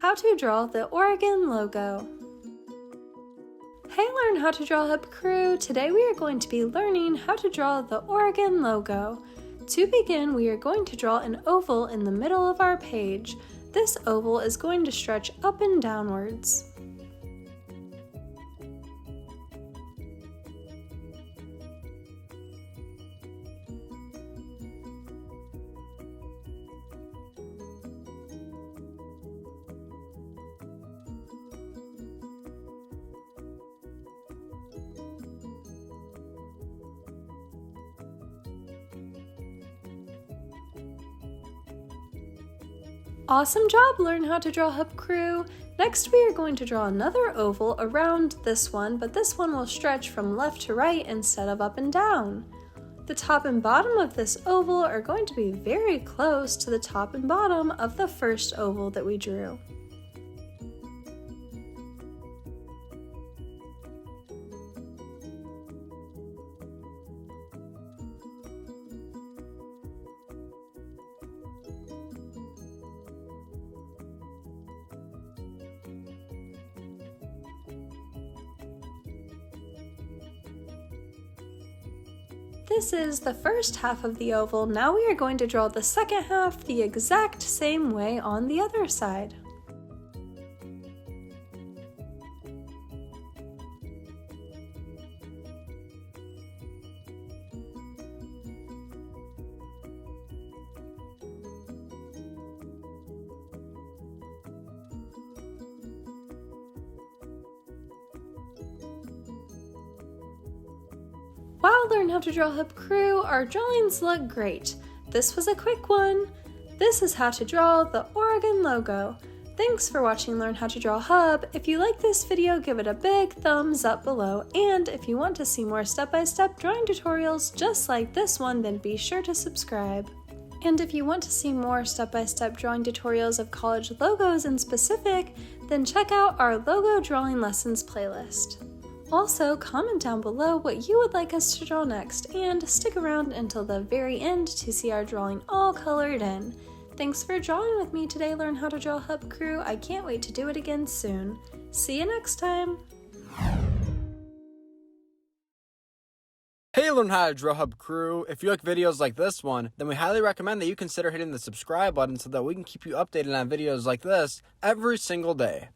How to draw the Oregon logo. Hey Learn How to Draw Hub crew! Today we are going to be learning how to draw the Oregon logo. To begin, we are going to draw an oval in the middle of our page. This oval is going to stretch up and downwards. Awesome job, Learn How to Draw Hub crew! Next we are going to draw another oval around this one, but this one will stretch from left to right instead of up and down. The top and bottom of this oval are going to be very close to the top and bottom of the first oval that we drew. This is the first half of the oval. Now we are going to draw the second half the exact same way on the other side. Wow, Learn How to Draw Hub crew, our drawings look great. This was a quick one. This is how to draw the Oregon logo. Thanks for watching Learn How to Draw Hub. If you like this video, give it a big thumbs up below. And if you want to see more step-by-step drawing tutorials just like this one, then be sure to subscribe. And if you want to see more step-by-step drawing tutorials of college logos in specific, then check out our logo drawing lessons playlist. Also, comment down below what you would like us to draw next, and stick around until the very end to see our drawing all colored in. Thanks for drawing with me today, Learn How to Draw Hub crew. I can't wait to do it again soon. See you next time! Hey Learn How to Draw Hub crew! If you like videos like this one, then we highly recommend that you consider hitting the subscribe button so that we can keep you updated on videos like this every single day.